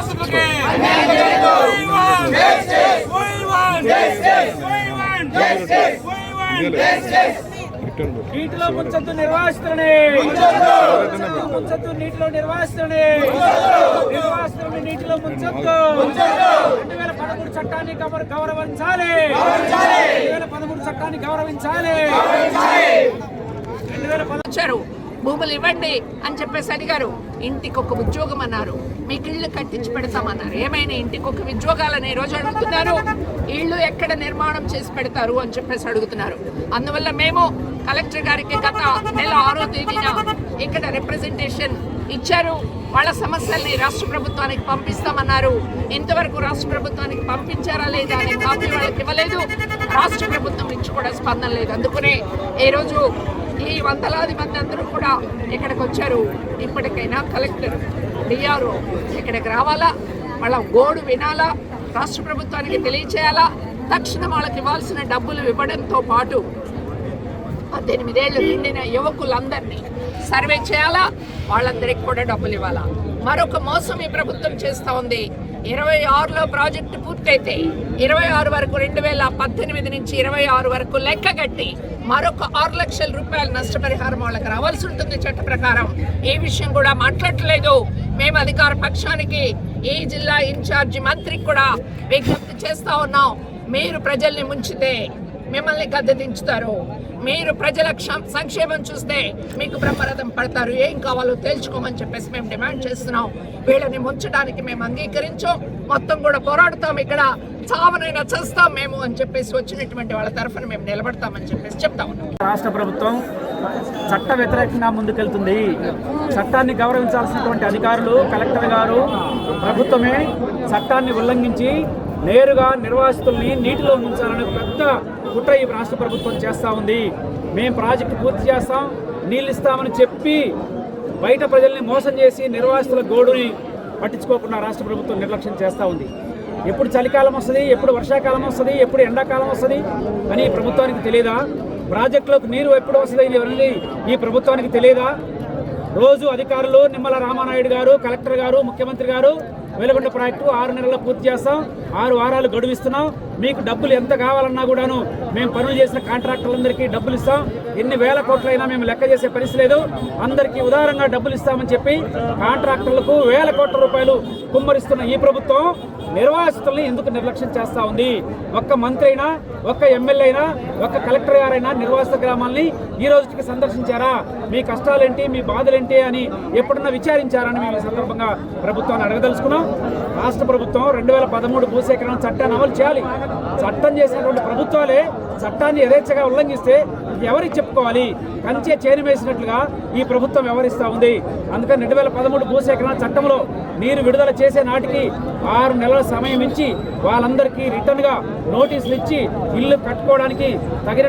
నిర్వాసితులకి నీటిలో ముంచొద్దు నిర్వాసితులని, ముంచొద్దు నీటిలో నిర్వాసితులని నీటిలో ముంచొద్దు. 2013 చట్టాన్ని గౌరవించాలి, 2013 చట్టాన్ని గౌరవించాలి. 2013 భూములు ఇవ్వండి అని చెప్పేసి అడిగారు. ఇంటికి ఒక ఉద్యోగం అన్నారు, మీకు ఇళ్ళు కట్టించి పెడతామన్నారు. ఏమైనా ఇంటికి ఒక ఉద్యోగాలని ఈ రోజు అడుగుతున్నారు. ఇళ్ళు ఎక్కడ నిర్మాణం చేసి పెడతారు అని చెప్పేసి అడుగుతున్నారు. అందువల్ల మేము కలెక్టర్ గారికి గత నెల 6వ తేదీన ఇక్కడ రిప్రజెంటేషన్ ఇచ్చారు. వాళ్ళ సమస్యల్ని రాష్ట్ర ప్రభుత్వానికి పంపిస్తామన్నారు. ఇంతవరకు రాష్ట్ర ప్రభుత్వానికి పంపించారా లేదా అనే కాపీ వాళ్ళకి ఇవ్వలేదు. రాష్ట్ర ప్రభుత్వం నుంచి కూడా స్పందన లేదు. అందుకనే ఈరోజు ఈ వందలాది మంది అందరూ కూడా ఇక్కడికి వచ్చారు. ఇప్పటికైనా కలెక్టర్ డిఆర్ఓ ఇక్కడికి రావాలా, వాళ్ళ గోడు వినాలా, రాష్ట్ర ప్రభుత్వానికి తెలియచేయాలా. తక్షణం వాళ్ళకి ఇవ్వాల్సిన డబ్బులు ఇవ్వడంతో పాటు 18 ఏళ్ళు నిండిన యువకులందరినీ సర్వే చేయాలా, వాళ్ళందరికీ కూడా డబ్బులు ఇవ్వాలా. మరొక మోసం ఈ ప్రభుత్వం చేస్తూ ఉంది. 26లో ప్రాజెక్టు పూర్తయితే 26 వరకు 2018 నుంచి 26 వరకు లెక్క కట్టి మరొక 6 లక్షల రూపాయల నష్టపరిహారం వాళ్ళకి రావాల్సి ఉంటుంది చట్ట ప్రకారం. ఈ విషయం కూడా మాట్లాడలేదు. మేము అధికార పక్షానికి ఈ జిల్లా ఇన్ఛార్జి మంత్రికి కూడా విజ్ఞప్తి చేస్తూ ఉన్నాం. మీరు ప్రజల్ని ముంచితే మిమ్మల్ని గద్దె దించుతారు, మీరు ప్రజల సంక్షేమం చూస్తే మీకు బ్రహ్మరథం పడతారు. ఏం కావాలో తేల్చుకోమని చెప్పేసి మేము డిమాండ్ చేస్తున్నాం. వీళ్ళని ముంచడానికి మేము అంగీకరించాం, మొత్తం కూడా పోరాడుతాం. ఇక్కడ చావనైనా చేస్తాం మేము అని చెప్పేసి వచ్చినటువంటి వాళ్ళ తరఫున మేము నిలబడతామని చెప్పేసి చెప్తా ఉన్నాం. రాష్ట్ర ప్రభుత్వం చట్ట వ్యతిరేకంగా ముందుకెళ్తుంది. చట్టాన్ని గౌరవించాల్సినటువంటి అధికారులు, కలెక్టర్ గారు, ప్రభుత్వమే చట్టాన్ని ఉల్లంఘించి నేరుగా నిర్వాసితుల్ని నీటిలో ముంచాలని పెద్ద కుట్ర ఈ రాష్ట్ర ప్రభుత్వం చేస్తూ ఉంది. మేము ప్రాజెక్టు పూర్తి చేస్తాం, నీళ్ళు ఇస్తామని చెప్పి బయట ప్రజల్ని మోసం చేసి నిర్వాసితుల గోడుని పట్టించుకోకుండా రాష్ట్ర ప్రభుత్వం నిర్లక్ష్యం చేస్తూ ఉంది. ఎప్పుడు చలికాలం వస్తుంది, ఎప్పుడు వర్షాకాలం వస్తుంది, ఎప్పుడు ఎండాకాలం వస్తుంది అని ఈ ప్రభుత్వానికి తెలియదా? ప్రాజెక్టులోకి నీరు ఎప్పుడు వస్తుంది ఈ ప్రభుత్వానికి తెలియదా? రోజు అధికారులు నిమ్మల రామానాయుడు గారు, కలెక్టర్ గారు, ముఖ్యమంత్రి గారు వెలుగొండ ప్రాజెక్టు 6 నెలల్లో పూర్తి చేస్తాం, 6 వారాలు గడువిస్తున్నాం, మీకు డబ్బులు ఎంత కావాలన్నా కూడాను మేము పనులు చేసిన కాంట్రాక్టర్లందరికీ డబ్బులు ఇస్తాం, ఎన్ని వేల కోట్లైనా మేము లెక్క చేసే పరిస్థితి లేదు, అందరికీ ఉదారంగా డబ్బులు ఇస్తామని చెప్పి కాంట్రాక్టర్లకు వేల కోట్ల రూపాయలు కుమ్మరిస్తున్న ఈ ప్రభుత్వం నిర్వాసితుల్ని ఎందుకు నిర్లక్ష్యం చేస్తూ ఉంది? ఒక్క మంత్రి అయినా, ఒక్క ఎమ్మెల్యే అయినా, ఒక్క కలెక్టర్ గారైనా నిర్వాసిత గ్రామాల్ని ఈ రోజుకి సందర్శించారా? మీ కష్టాలేంటి, మీ బాధలేంటి అని ఎప్పుడన్నా విచారించారని మేము ఈ సందర్భంగా ప్రభుత్వాన్ని అడగదలుచుకున్నాం. రాష్ట్ర ప్రభుత్వం 2013 భూసేకరణ చట్టాన్ని అమలు చేయాలి. చట్టం చేసినటువంటి ప్రభుత్వాలే చట్టాన్ని యథేచ్ఛగా ఉల్లంఘిస్తే ఎవరికి చెప్పుకోవాలి? కంచె చేరు వేసినట్లుగా ఈ ప్రభుత్వం వ్యవహరిస్తూ ఉంది. అందుకని 2013 భూసేకరణ చట్టంలో నీరు విడుదల చేసే నాటికి 6 నెలల సమయం ఇచ్చి వాళ్ళందరికీ రిటర్న్గా నోటీసులు ఇచ్చి ఇల్లు కట్టుకోవడానికి తగిన